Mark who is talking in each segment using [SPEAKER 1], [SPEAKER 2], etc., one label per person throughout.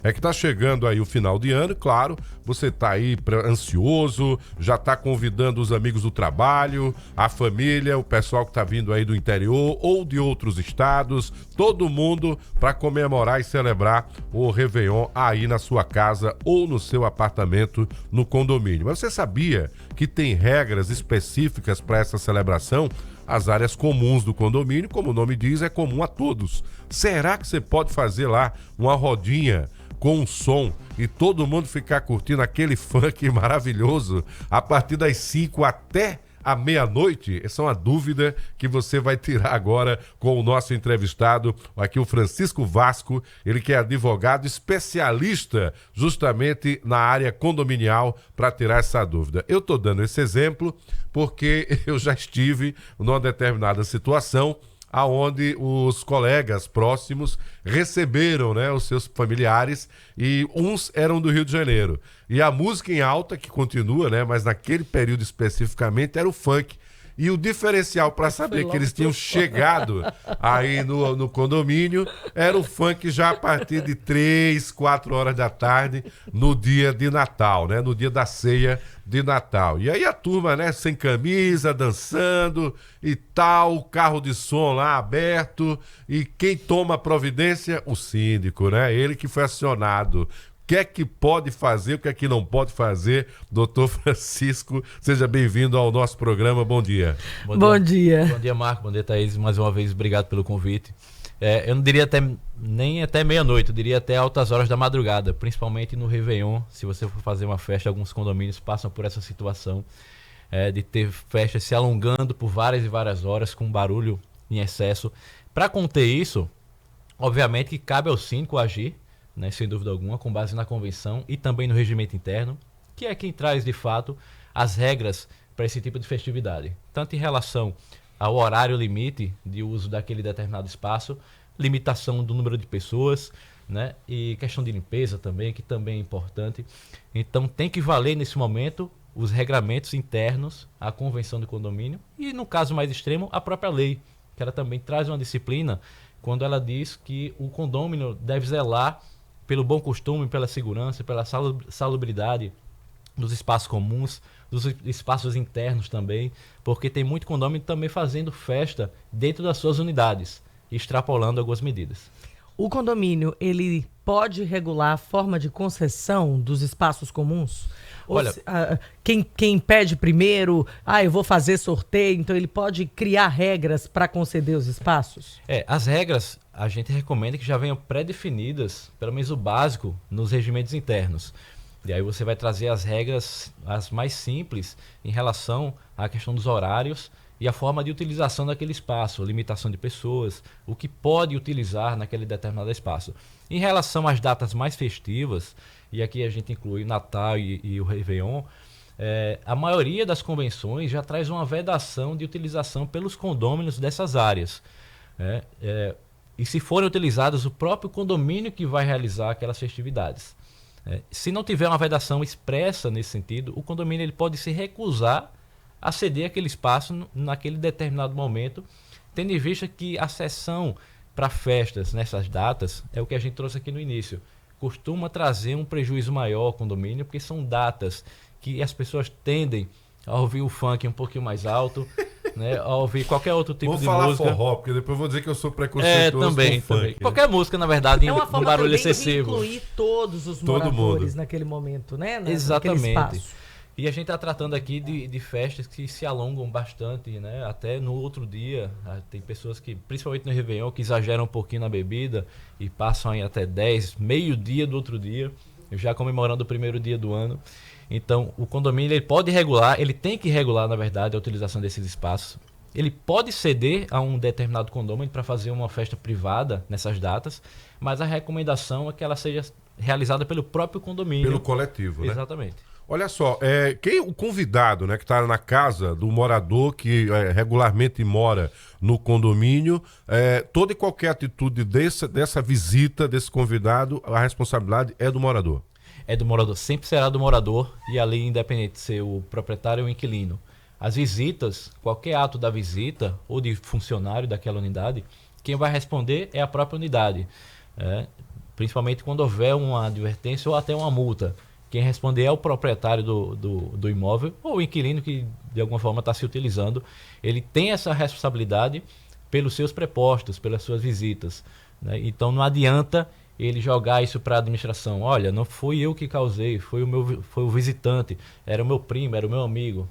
[SPEAKER 1] É que tá chegando aí o final de ano, claro, você tá aí ansioso, já tá convidando os amigos do trabalho, a família, o pessoal que tá vindo aí do interior ou de outros estados, todo mundo para comemorar e celebrar o Réveillon aí na sua casa ou no seu apartamento no condomínio. Mas você sabia que tem regras específicas para essa celebração? As áreas comuns do condomínio, como o nome diz, é comum a todos. Será que você pode fazer lá uma rodinha com um som e todo mundo ficar curtindo aquele funk maravilhoso a partir das 5 até a meia-noite? Essa é uma dúvida que você vai tirar agora com o nosso entrevistado, aqui o Francisco Vasco, ele que é advogado especialista justamente na área condominial, para tirar essa dúvida. Eu estou dando esse exemplo porque eu já estive numa determinada situação aonde os colegas próximos receberam, né, os seus familiares, e uns eram do Rio de Janeiro. E a música em alta, que continua, né, mas naquele período especificamente, era o funk. E o diferencial para saber que eles tinham chegado aí no condomínio era o funk já a partir de 3, 4 horas da tarde no dia de Natal, né? No dia da ceia de Natal. E aí a turma, né, sem camisa, dançando e tal, carro de som lá aberto. E quem toma a providência? O síndico, né? Ele que foi acionado. O que é que pode fazer, o que é que não pode fazer? Doutor Francisco, seja bem-vindo ao nosso programa. Bom dia.
[SPEAKER 2] Bom dia.
[SPEAKER 3] Bom dia, Marco. Bom dia, Thaís. Mais uma vez, obrigado pelo convite. Eu não diria nem até meia-noite, eu diria até altas horas da madrugada, principalmente no Réveillon. Se você for fazer uma festa, alguns condomínios passam por essa situação de ter festas se alongando por várias e várias horas, com barulho em excesso. Para conter isso, obviamente que cabe ao síndico agir, né, sem dúvida alguma, com base na convenção e também no regimento interno, que é quem traz, de fato, as regras para esse tipo de festividade. Tanto em relação ao horário limite de uso daquele determinado espaço, limitação do número de pessoas, né, e questão de limpeza também, que também é importante. Então tem que valer, nesse momento, os regramentos internos, a convenção do condomínio e, no caso mais extremo, a própria lei, que ela também traz uma disciplina quando ela diz que o condômino deve zelar pelo bom costume, pela segurança, pela salubridade dos espaços comuns, dos espaços internos também, porque tem muito condomínio também fazendo festa dentro das suas unidades, extrapolando algumas medidas.
[SPEAKER 2] O condomínio, ele pode regular a forma de concessão dos espaços comuns?
[SPEAKER 3] Olha,
[SPEAKER 2] quem pede primeiro, eu vou fazer sorteio, então ele pode criar regras para conceder os espaços?
[SPEAKER 3] As regras a gente recomenda que já venham pré-definidas, pelo menos o básico, nos regimentos internos. E aí você vai trazer as regras, as mais simples, em relação à questão dos horários e a forma de utilização daquele espaço, limitação de pessoas, o que pode utilizar naquele determinado espaço. Em relação às datas mais festivas, e aqui a gente inclui o Natal e o Réveillon, a maioria das convenções já traz uma vedação de utilização pelos condôminos dessas áreas. E se forem utilizadas, o próprio condomínio que vai realizar aquelas festividades. Se não tiver uma vedação expressa nesse sentido, o condomínio ele pode se recusar a ceder aquele espaço naquele determinado momento, tendo em vista que a sessão para festas nessas datas é o que a gente trouxe aqui no início. Costuma trazer um prejuízo maior ao condomínio, porque são datas que as pessoas tendem a ouvir o funk um pouquinho mais alto, né, a ouvir qualquer outro tipo de música.
[SPEAKER 1] Vou falar forró, porque depois eu vou dizer que eu sou preconceituoso
[SPEAKER 3] também,
[SPEAKER 1] com funk.
[SPEAKER 3] também. Qualquer música, na verdade,
[SPEAKER 2] é uma
[SPEAKER 3] um
[SPEAKER 2] forma
[SPEAKER 3] barulho
[SPEAKER 2] também
[SPEAKER 3] excessivo.
[SPEAKER 2] De incluir todos os
[SPEAKER 1] Todo
[SPEAKER 2] moradores
[SPEAKER 1] mundo
[SPEAKER 2] naquele momento, né?
[SPEAKER 3] Exatamente.
[SPEAKER 2] Naquele espaço.
[SPEAKER 3] E a gente está tratando aqui de festas que se alongam bastante, né? Até no outro dia, tem pessoas que, principalmente no Réveillon, que exageram um pouquinho na bebida e passam aí até 10, meio-dia do outro dia, já comemorando o primeiro dia do ano. Então, o condomínio ele pode regular, ele tem que regular, na verdade, a utilização desses espaços. Ele pode ceder a um determinado condomínio para fazer uma festa privada nessas datas, mas a recomendação é que ela seja realizada pelo próprio condomínio.
[SPEAKER 1] Pelo coletivo, né?
[SPEAKER 3] Exatamente.
[SPEAKER 1] Olha só, quem o convidado, né, que está na casa do morador que regularmente mora no condomínio, toda e qualquer atitude dessa visita, desse convidado, a responsabilidade é do morador.
[SPEAKER 3] É do morador, sempre será do morador, e ali, independente de ser o proprietário ou o inquilino. As visitas, qualquer ato da visita ou de funcionário daquela unidade, quem vai responder é a própria unidade. principalmente quando houver uma advertência ou até uma multa. Quem responder é o proprietário do imóvel ou o inquilino que de alguma forma está se utilizando. Ele tem essa responsabilidade pelos seus prepostos, pelas suas visitas, né? Então não adianta ele jogar isso para a administração. Olha, não fui eu que causei, foi o visitante, era o meu primo, era o meu amigo.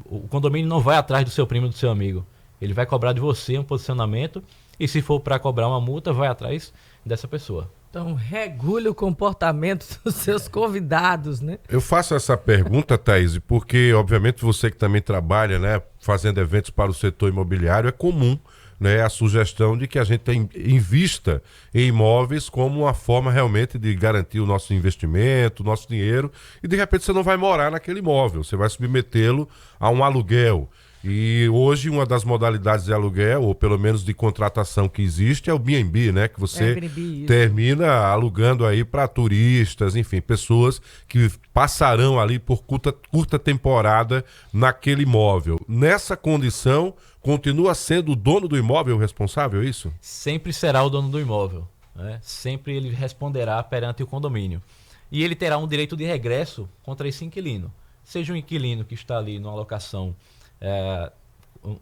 [SPEAKER 3] O condomínio não vai atrás do seu primo e do seu amigo. Ele vai cobrar de você um posicionamento e se for para cobrar uma multa, vai atrás dessa pessoa.
[SPEAKER 2] Então, regule o comportamento dos seus convidados, né?
[SPEAKER 1] Eu faço essa pergunta, Thaís, porque, obviamente, você que também trabalha, né, fazendo eventos para o setor imobiliário, é comum, né, a sugestão de que a gente invista em imóveis como uma forma realmente de garantir o nosso investimento, o nosso dinheiro, e de repente você não vai morar naquele imóvel, você vai submetê-lo a um aluguel. E hoje uma das modalidades de aluguel, ou pelo menos de contratação que existe, é o B&B, né? Que você
[SPEAKER 2] Airbnb,
[SPEAKER 1] termina alugando aí para turistas, enfim, pessoas que passarão ali por curta temporada naquele imóvel. Nessa condição, continua sendo o dono do imóvel o responsável, é isso?
[SPEAKER 3] Sempre será o dono do imóvel, né? Sempre ele responderá perante o condomínio. E ele terá um direito de regresso contra esse inquilino. Seja um inquilino que está ali numa locação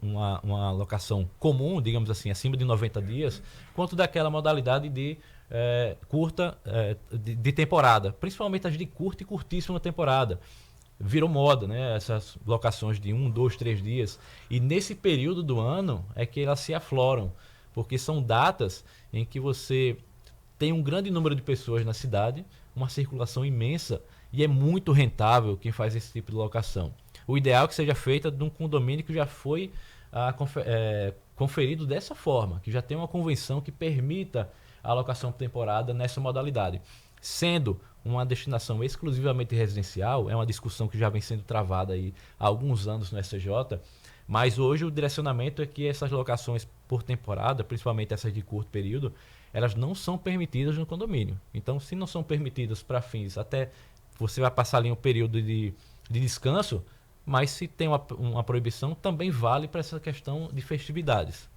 [SPEAKER 3] uma locação comum, digamos assim, acima de 90 dias, quanto daquela modalidade de curta de temporada, principalmente as de curta e curtíssima temporada. Virou moda, né? Essas locações de 1, 2, 3 dias. E nesse período do ano é que elas se afloram, porque são datas em que você tem um grande número de pessoas na cidade, uma circulação imensa, e é muito rentável quem faz esse tipo de locação. O ideal é que seja feita de um condomínio que já foi conferido dessa forma, que já tem uma convenção que permita a alocação por temporada nessa modalidade. Sendo uma destinação exclusivamente residencial, é uma discussão que já vem sendo travada aí há alguns anos no STJ, mas hoje o direcionamento é que essas locações por temporada, principalmente essas de curto período, elas não são permitidas no condomínio. Então, se não são permitidas para fins, até você vai passar ali um período de descanso, mas se tem uma proibição, também vale para essa questão de festividades.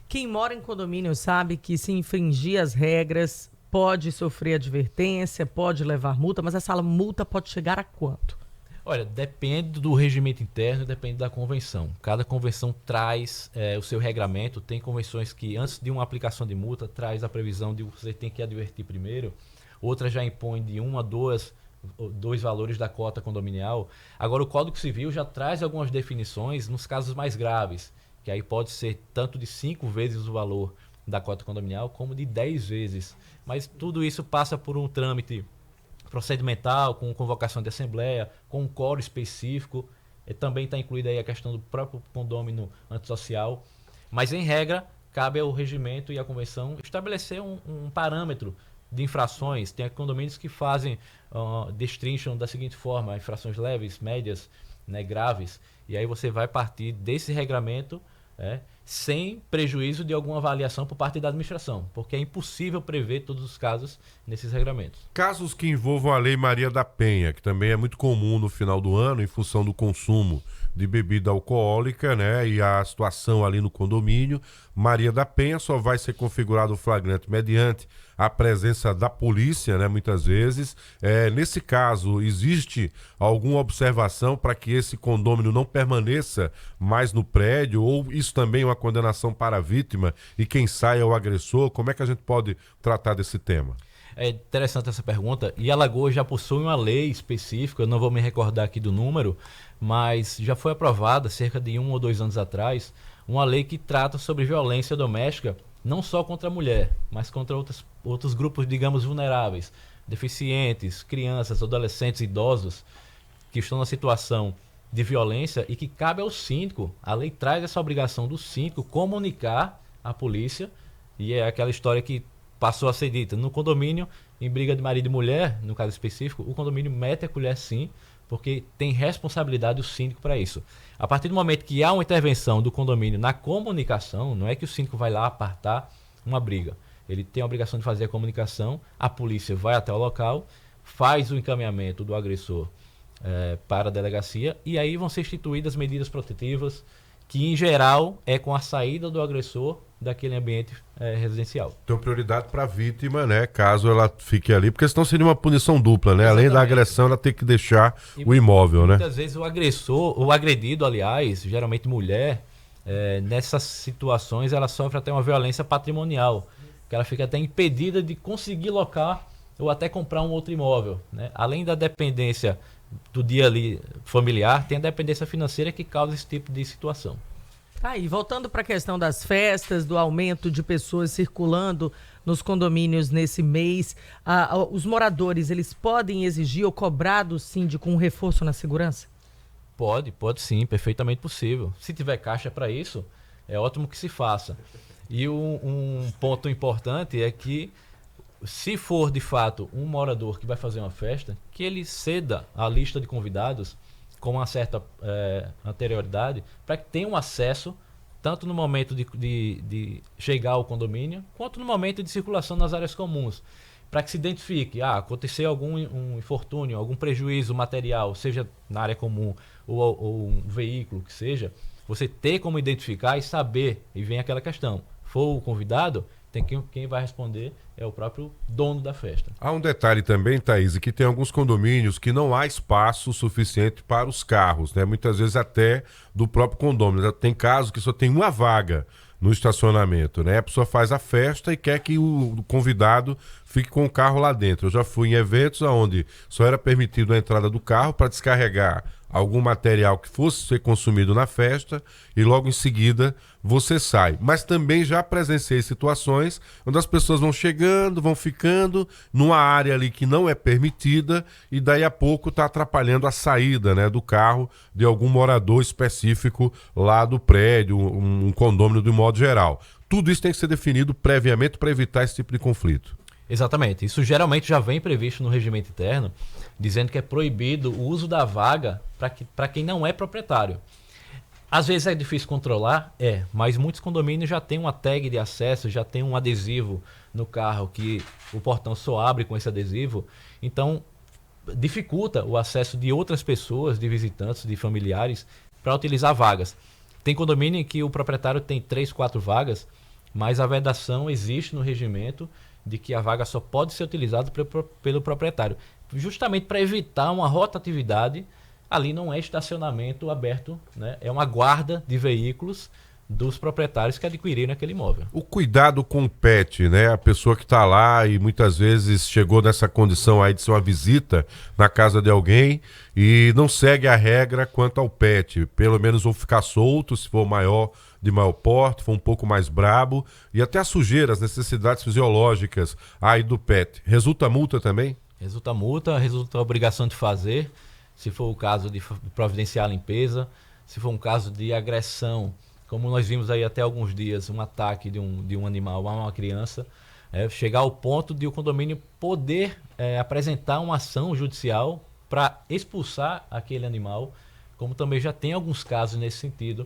[SPEAKER 2] Quem mora em condomínio sabe que se infringir as regras pode sofrer advertência, pode levar multa, mas essa multa pode chegar a quanto?
[SPEAKER 3] Olha, depende do regimento interno, depende da convenção. Cada convenção traz o seu regramento. Tem convenções que, antes de uma aplicação de multa, traz a previsão de você tem que advertir primeiro. Outras já impõem de 1 a 2 valores da cota condominial. Agora, o Código Civil já traz algumas definições nos casos mais graves, que aí pode ser tanto de 5 vezes o valor da cota condominial, como de 10 vezes. Mas tudo isso passa por um trâmite procedimental, com convocação de assembleia, com um quórum específico. Também está incluída aí a questão do próprio condômino antissocial. Mas, em regra, cabe ao regimento e à convenção estabelecer um parâmetro de infrações. Tem condomínios que fazem, destrincham da seguinte forma: infrações leves, médias, né, graves. E aí você vai partir desse regramento sem prejuízo de alguma avaliação por parte da administração, porque é impossível prever todos os casos nesses regramentos.
[SPEAKER 1] Casos que envolvam a Lei Maria da Penha, que também é muito comum no final do ano, em função do consumo de bebida alcoólica, né, e a situação ali no condomínio. Maria da Penha só vai ser configurado o flagrante mediante a presença da polícia, né, muitas vezes. Nesse caso, existe alguma observação para que esse condômino não permaneça mais no prédio, ou isso também é uma condenação para a vítima e quem sai é o agressor? Como é que a gente pode tratar desse tema?
[SPEAKER 3] É interessante essa pergunta. E Alagoas já possui uma lei específica, eu não vou me recordar aqui do número, mas já foi aprovada cerca de 1 ou 2 anos atrás, uma lei que trata sobre violência doméstica, não só contra a mulher, mas contra outros grupos, digamos, vulneráveis, deficientes, crianças, adolescentes, idosos, que estão na situação de violência e que cabe ao síndico. A lei traz essa obrigação do síndico comunicar à polícia, e é aquela história que passou a ser dita no condomínio, em briga de marido e mulher, no caso específico, o condomínio mete a colher sim, porque tem responsabilidade o síndico para isso. A partir do momento que há uma intervenção do condomínio na comunicação, não é que o síndico vai lá apartar uma briga. Ele tem a obrigação de fazer a comunicação, a polícia vai até o local, faz o encaminhamento do agressor para a delegacia, e aí vão ser instituídas medidas protetivas, que em geral é com a saída do agressor daquele ambiente residencial.
[SPEAKER 1] Então, prioridade para a vítima, né? Caso ela fique ali, porque senão seria uma punição dupla, né?
[SPEAKER 3] Exatamente.
[SPEAKER 1] Além da agressão, ela tem que deixar o imóvel, né?
[SPEAKER 3] Muitas vezes o agressor, o agredido, aliás, geralmente mulher, nessas situações ela sofre até uma violência patrimonial, que ela fica até impedida de conseguir locar ou até comprar um outro imóvel, né? Além da dependência do dia ali familiar, tem a dependência financeira que causa esse tipo de situação.
[SPEAKER 2] Tá aí, voltando para a questão das festas, do aumento de pessoas circulando nos condomínios nesse mês, os moradores, eles podem exigir ou cobrar do síndico um reforço na segurança?
[SPEAKER 3] Pode sim, perfeitamente possível. Se tiver caixa para isso, é ótimo que se faça. E um ponto importante é que, se for de fato um morador que vai fazer uma festa, que ele ceda a lista de convidados com uma certa anterioridade, para que tenham acesso tanto no momento de chegar ao condomínio, quanto no momento de circulação nas áreas comuns, para que se identifique, aconteceu algum infortúnio, algum prejuízo material, seja na área comum ou um veículo que seja, você ter como identificar e saber, e vem aquela questão, for o convidado, quem vai responder é o próprio dono da festa.
[SPEAKER 1] Há um detalhe também, Thaís, que tem alguns condomínios que não há espaço suficiente para os carros, né? Muitas vezes até do próprio condomínio. Tem casos que só tem uma vaga no estacionamento, né? A pessoa faz a festa e quer que o convidado fique com o carro lá dentro. Eu já fui em eventos onde só era permitido a entrada do carro para descarregar algum material que fosse ser consumido na festa e logo em seguida você sai. Mas também já presenciei situações onde as pessoas vão chegando, vão ficando numa área ali que não é permitida e daí a pouco está atrapalhando a saída, né, do carro de algum morador específico lá do prédio, um condomínio de modo geral. Tudo isso tem que ser definido previamente para evitar esse tipo de conflito.
[SPEAKER 3] Exatamente. Isso geralmente já vem previsto no regimento interno, dizendo que é proibido o uso da vaga para quem não é proprietário. Às vezes é difícil controlar, mas muitos condomínios já têm uma tag de acesso, já tem um adesivo no carro que o portão só abre com esse adesivo, então dificulta o acesso de outras pessoas, de visitantes, de familiares, para utilizar vagas. Tem condomínio em que o proprietário tem 3, 4 vagas, mas a vedação existe no regimento de que a vaga só pode ser utilizada pelo proprietário, justamente para evitar uma rotatividade. Ali não é estacionamento aberto, né? É uma guarda de veículos dos proprietários que adquiriram aquele imóvel.
[SPEAKER 1] O cuidado com o pet, né? A pessoa que está lá e muitas vezes chegou nessa condição aí de ser uma visita na casa de alguém e não segue a regra quanto ao pet. Pelo menos ou ficar solto, se for maior, de maior porte, for um pouco mais brabo, e até a sujeira, as necessidades fisiológicas aí do pet. Resulta multa também?
[SPEAKER 3] Resulta multa, resulta obrigação de fazer, se for o caso de providenciar a limpeza, se for um caso de agressão, como nós vimos aí até alguns dias, um ataque de um animal a uma criança, chegar ao ponto de o condomínio poder apresentar uma ação judicial para expulsar aquele animal, como também já tem alguns casos nesse sentido,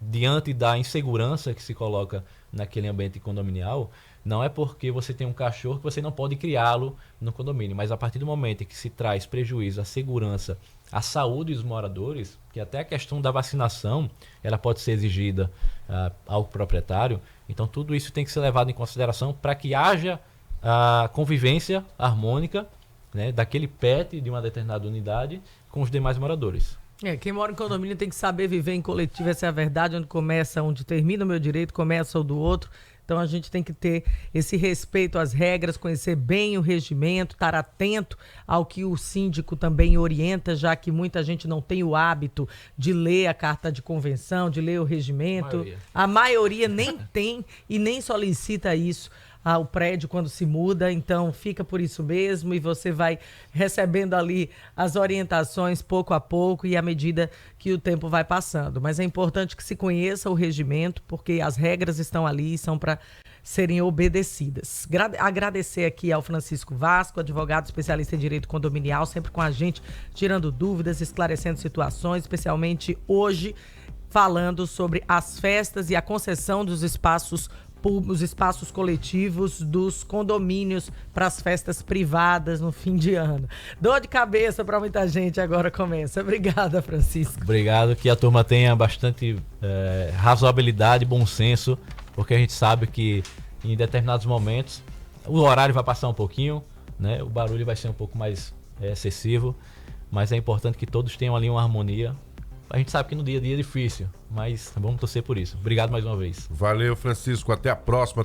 [SPEAKER 3] diante da insegurança que se coloca naquele ambiente condominial. Não é porque você tem um cachorro que você não pode criá-lo no condomínio, mas a partir do momento em que se traz prejuízo à segurança, à saúde dos moradores, que até a questão da vacinação ela pode ser exigida ao proprietário, então tudo isso tem que ser levado em consideração para que haja a convivência harmônica, né, daquele pet de uma determinada unidade com os demais moradores.
[SPEAKER 2] Quem mora em condomínio tem que saber viver em coletivo, essa é a verdade, onde termina o meu direito, começa o do outro. Então a gente tem que ter esse respeito às regras, conhecer bem o regimento, estar atento ao que o síndico também orienta, já que muita gente não tem o hábito de ler a carta de convenção, de ler o regimento. A maioria nem tem e nem solicita isso ao prédio quando se muda, então fica por isso mesmo e você vai recebendo ali as orientações pouco a pouco e à medida que o tempo vai passando. Mas é importante que se conheça o regimento, porque as regras estão ali e são para serem obedecidas. Agradecer aqui ao Francisco Vasco, advogado especialista em direito condominial, sempre com a gente, tirando dúvidas, esclarecendo situações, especialmente hoje, falando sobre as festas e a concessão dos espaços os espaços coletivos dos condomínios para as festas privadas no fim de ano. Dor de cabeça para muita gente agora começa. Obrigada, Francisco.
[SPEAKER 3] Obrigado, que a turma tenha bastante razoabilidade, bom senso porque a gente sabe que em determinados momentos o horário vai passar um pouquinho, né? O barulho vai ser um pouco mais excessivo, mas é importante que todos tenham ali uma harmonia. A gente sabe que no dia a dia é difícil, mas vamos torcer por isso. Obrigado mais uma vez.
[SPEAKER 1] Valeu, Francisco. Até a próxima.